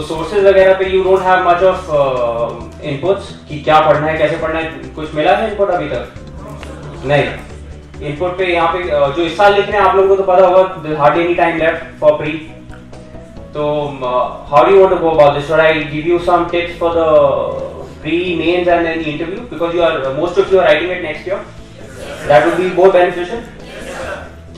तो सोर्सेज वगैरह पे you don't have much of inputs कि क्या पढ़ना है कैसे पढ़ना है, कुछ मिला है इनपुट अभी तक? नहीं। इनपुट पे यहाँ पे जो इस साल लिख रहे हैं आप लोगों को तो पता होगा, hardly any time left for pre. तो how do you want to go about this? Should I give you some tips for the pre mains and then interview, because you are most of you are writing it next year, that would be more beneficial.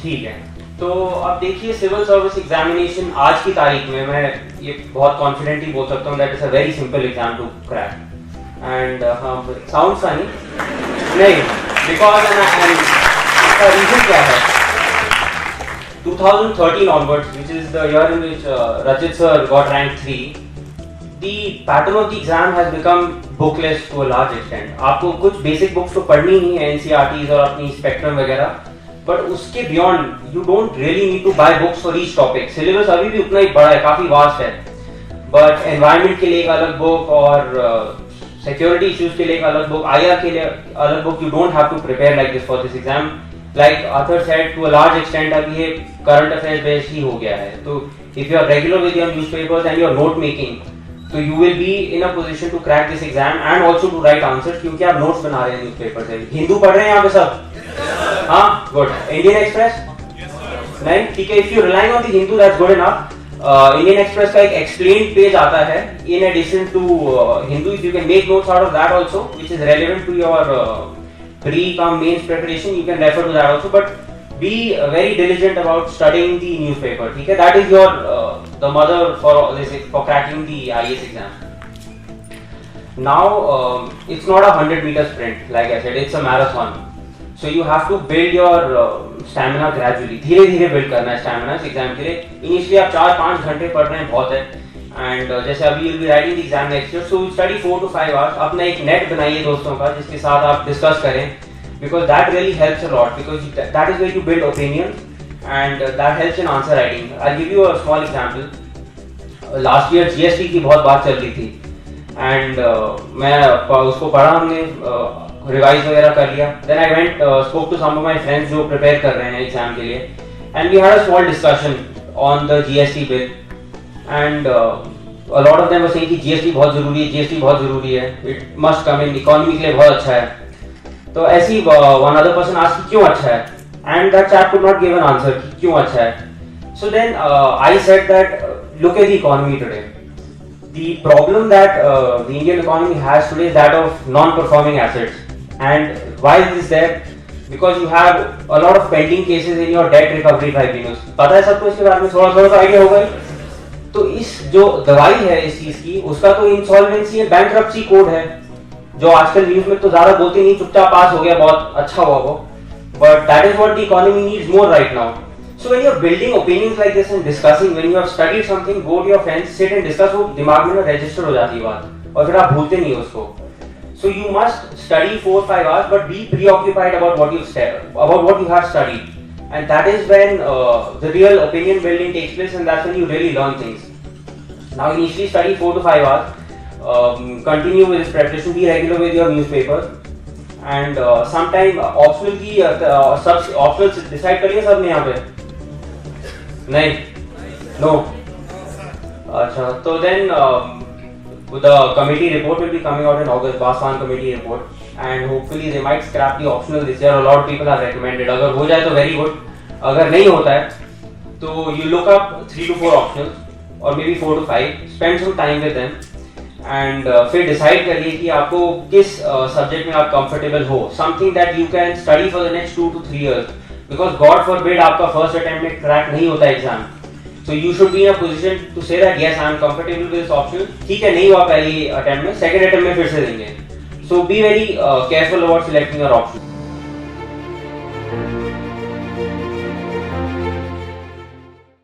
ठीक है, तो अब देखिए civil service examination आज की तारीख में मैं ये बहुत कॉन्फिडेंटली बोल सकता हूँ that is a very simple exam to crack. And sound funny नहीं, बिकॉज इसका रीजन क्या है, 2013 onwards, which is the year in which Rachit sir got rank 3, the pattern of the exam has become bookless to a large extent. आपको कुछ basic books तो पढ़नी ही है, NCERTs और अपनी स्पेक्ट्रम वगैरह, बट उसके beyond you don't really need to buy books for each topic. Syllabus अभी भी उतना ही बड़ा है, काफी वास्ट है, बट एनवायरनमेंट के लिए एक अलग बुक और सिक्योरिटी इश्यूज के लिए एक अलग बुक, IR के लिए अलग book. You don't have to prepare like this for this exam. Like other said, to a large extent अब ये करंट अफेयर्स बेस्ड ही हो गया है। तो if you are regular with your newspapers and your note making, तो you will be in a position to crack this exam and also to write answers, क्योंकि आप notes बना रहे हैं न्यूज़पेपर से। हिंदू पढ़ रहे हैं यहाँ पे सब? हाँ, गुड। Indian express? नहीं, ठीक है। If you relying on the Hindu that's good enough. Indian Express का एक एक्सप्लेन्ड पेज आता है in addition to Hindu, if you can make notes out of that also which is relevant to your pre cum mains preparation, you can refer to that also, but be very diligent about studying the newspaper. ठीक है, that is your the mother for cracking the IAS exam. Now it's not a 100-meter sprint, like I said, it's a marathon. So you have to build your stamina gradually. धीरे धीरे build करना है stamina इस exam के लिए। Initially आप 4-5 घंटे पढ़ रहे हैं, बहुत है। एंड जैसे अभी you'll be writing the exam next year, so you study 4 to 5 hours. अपना एक नेट बनाइए दोस्तों का जिसके साथ आप डिस्कस करें, because that really helps a lot, because that is where you build opinion and that helps in answer writing. I'll give you a small example. Last year GST की बहुत बात चल रही थी एंड मैं उसको पढ़ा, हमने रिवाइज वगैरह कर लिया। Then I went spoke to some of my friends जो प्रिपेयर कर रहे हैं एग्जाम के लिए, and we had a small discussion on the GST bill, and a lot of them were saying कि GST बहुत जरूरी है, GST बहुत जरूरी है, it must come in, economy के लिए बहुत अच्छा है। तो ऐसी वन अदर पर्सन आस्क्ड क्यों अच्छा है, and that chat could not give an answer कि क्यों अच्छा है। So then I said that look at the economy today. The problem that the Indian economy has today is that of non-performing assets. And why is this there? Because you have a lot of pending cases in your debt recovery tribunals. पता है सबको इसके बारे में थोड़ा सा idea होगा? तो इस जो दवाई है इस चीज की, उसका तो इंसॉल्वेंसी है, बैंक्रप्सी कोड है, जो आजकल न्यूज में तो ज्यादा बोलते नहीं, चुपचाप पास हो गया, बहुत अच्छा हुआ वो, but that is what the economy needs more right now. So when you're building opinions like this and discussing, when you have studied something, go to your friends, sit and discuss, वो दिमाग में ना register हो जाती है बात और फिर आप भूलते नहीं हो उसको। So you must study 4-5 hours, but be preoccupied about what you have studied, and that is when the real opinion building takes place, and that's when you really learn things. Now initially study 4 to 5 hours, continue with this preparation, be regular with your newspapers, and sometime optional की optional decide करिए सब ने यहाँ पे? नहीं, no. अच्छा, तो then the committee report will be coming out in August, Baswan committee report, and hopefully they might scrap the optional this year. A lot of people have recommended. अगर हो जाए तो very good. अगर नहीं होता है तो you look up 3 to 4 options or maybe 4 to 5. Spend some time with them and फिर decide करिए कि आपको किस subject में आप comfortable हो. Something that you can study for the next 2 to 3 years. Because God forbid आपका first attempt में crack नहीं होता exam, so you should be in a position to say that yes I am comfortable with this option. ठीक है, नहीं हुआ पहली attempt में, second attempt में फिर से देंगे. So be very careful about selecting your option.